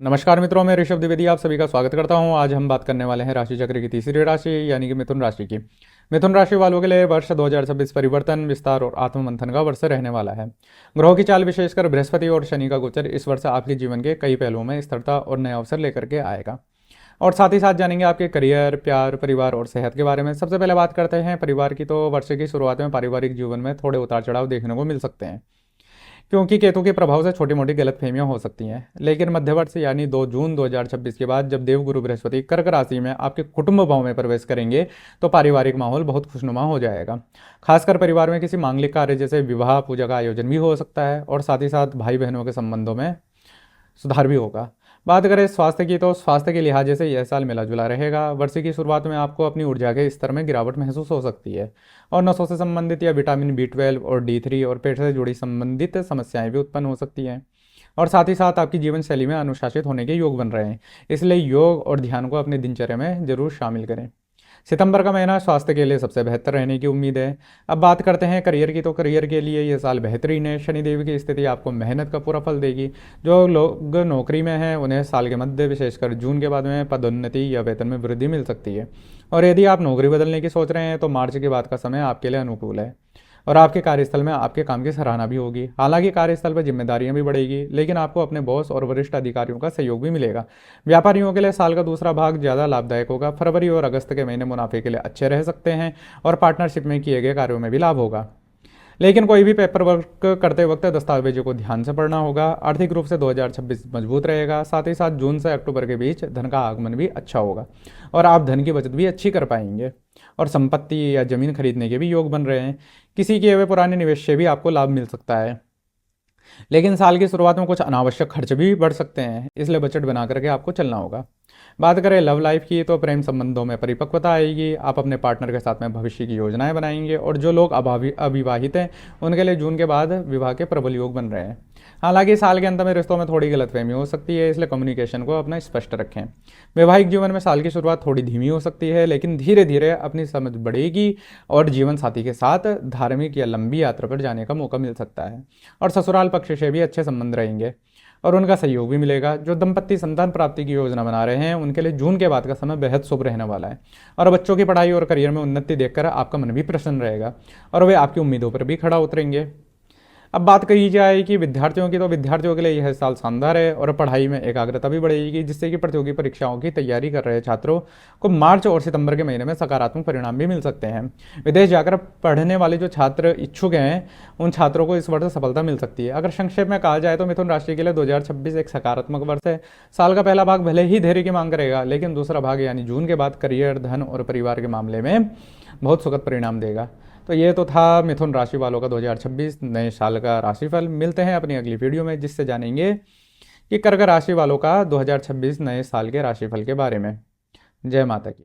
नमस्कार मित्रों, मैं ऋषभ द्विवेदी आप सभी का स्वागत करता हूं। आज हम बात करने वाले हैं राशि चक्र की तीसरी राशि यानी कि मिथुन राशि की। मिथुन राशि वालों के लिए वर्ष 2026 परिवर्तन, विस्तार और आत्ममंथन का वर्ष रहने वाला है। ग्रहों की चाल, विशेषकर बृहस्पति और शनि का गोचर इस वर्ष आपके जीवन के कई पहलुओं में स्थिरता और नए अवसर लेकर के आएगा। और साथ ही साथ जानेंगे आपके करियर, प्यार, परिवार और सेहत के बारे में। सबसे पहले बात करते हैं परिवार की। तो वर्ष की शुरुआत में पारिवारिक जीवन में थोड़े उतार चढ़ाव देखने को मिल सकते हैं, क्योंकि केतु के प्रभाव से छोटी मोटी गलतफहमियां हो सकती हैं। लेकिन मध्यवर्ष यानी 2 जून 2026 के बाद जब देवगुरु बृहस्पति कर्क राशि में आपके कुटुंब भाव में प्रवेश करेंगे तो पारिवारिक माहौल बहुत खुशनुमा हो जाएगा। खासकर परिवार में किसी मांगलिक कार्य जैसे विवाह, पूजा का आयोजन भी हो सकता है और साथ ही साथ भाई बहनों के संबंधों में सुधार भी होगा। बात करें स्वास्थ्य की, तो स्वास्थ्य के लिहाजे से यह साल मिला जुला रहेगा। वर्ष की शुरुआत में आपको अपनी ऊर्जा के स्तर में गिरावट महसूस हो सकती है और नसों से संबंधित या विटामिन B12 और D3 और पेट से जुड़ी संबंधित समस्याएं भी उत्पन्न हो सकती हैं। और साथ ही साथ आपकी जीवन शैली में अनुशासित होने के योग बन रहे हैं, इसलिए योग और ध्यान को अपनी दिनचर्या में जरूर शामिल करें। सितंबर का महीना स्वास्थ्य के लिए सबसे बेहतर रहने की उम्मीद है। अब बात करते हैं करियर की। तो करियर के लिए ये साल बेहतरीन है। शनिदेव की स्थिति आपको मेहनत का पूरा फल देगी। जो लोग नौकरी में हैं उन्हें साल के मध्य, विशेषकर जून के बाद में पदोन्नति या वेतन में वृद्धि मिल सकती है। और यदि आप नौकरी बदलने की सोच रहे हैं तो मार्च के बाद का समय आपके लिए अनुकूल है और आपके कार्यस्थल में आपके काम की सराहना भी होगी। हालांकि कार्यस्थल पर जिम्मेदारियां भी बढ़ेगी, लेकिन आपको अपने बॉस और वरिष्ठ अधिकारियों का सहयोग भी मिलेगा। व्यापारियों के लिए साल का दूसरा भाग ज़्यादा लाभदायक होगा। फरवरी और अगस्त के महीने मुनाफे के लिए अच्छे रह सकते हैं और पार्टनरशिप में किए गए कार्यों में भी लाभ होगा। लेकिन कोई भी पेपर वर्क करते वक्त दस्तावेजों को ध्यान से पढ़ना होगा। आर्थिक रूप से 2026 मजबूत रहेगा। साथ ही साथ जून से अक्टूबर के बीच धन का आगमन भी अच्छा होगा और आप धन की बचत भी अच्छी कर पाएंगे। और संपत्ति या जमीन खरीदने के भी योग बन रहे हैं। किसी किए हुए पुराने निवेश से भी आपको लाभ मिल सकता है। लेकिन साल की शुरुआत में कुछ अनावश्यक खर्च भी बढ़ सकते हैं, इसलिए बजट बना करके आपको चलना होगा। बात करें लव लाइफ की, तो प्रेम संबंधों में परिपक्वता आएगी। आप अपने पार्टनर के साथ में भविष्य की योजनाएं बनाएंगे और जो लोग अविवाहित हैं उनके लिए जून के बाद विवाह के प्रबल योग बन रहे हैं। हालांकि साल के अंत में रिश्तों में थोड़ी गलतफहमी हो सकती है, इसलिए कम्युनिकेशन को अपना स्पष्ट रखें। वैवाहिक जीवन में साल की शुरुआत थोड़ी धीमी हो सकती है, लेकिन धीरे धीरे अपनी समझ बढ़ेगी और जीवन साथी के साथ धार्मिक या लंबी यात्रा पर जाने का मौका मिल सकता है। और ससुराल पक्ष से भी अच्छे संबंध रहेंगे और उनका सहयोग भी मिलेगा। जो दंपत्ति संतान प्राप्ति की योजना बना रहे हैं उनके लिए जून के बाद का समय बेहद शुभ रहने वाला है और बच्चों की पढ़ाई और करियर में उन्नति देखकर आपका मन भी प्रसन्न रहेगा और वे आपकी उम्मीदों पर भी खड़ा उतरेंगे। अब बात कही जाए कि विद्यार्थियों की, तो विद्यार्थियों के लिए यह साल शानदार है और पढ़ाई में एकाग्रता भी बढ़ेगी, जिससे कि प्रतियोगी परीक्षाओं की तैयारी कर रहे छात्रों को मार्च और सितंबर के महीने में सकारात्मक परिणाम भी मिल सकते हैं। विदेश जाकर पढ़ने वाले जो छात्र इच्छुक हैं उन छात्रों को इस वर्ष सफलता मिल सकती है। अगर संक्षेप में कहा जाए तो मिथुन राशि के लिए 2026 एक सकारात्मक वर्ष है। साल का पहला भाग भले ही धैर्य की मांग करेगा, लेकिन दूसरा भाग यानी जून के बाद करियर, धन और परिवार के मामले में बहुत सुखद परिणाम देगा। तो ये तो था मिथुन राशि वालों का 2026 नए साल का राशिफल। मिलते हैं अपनी अगली वीडियो में, जिससे जानेंगे कि कर्क राशि वालों का 2026 नए साल के राशिफल के बारे में। जय माता की।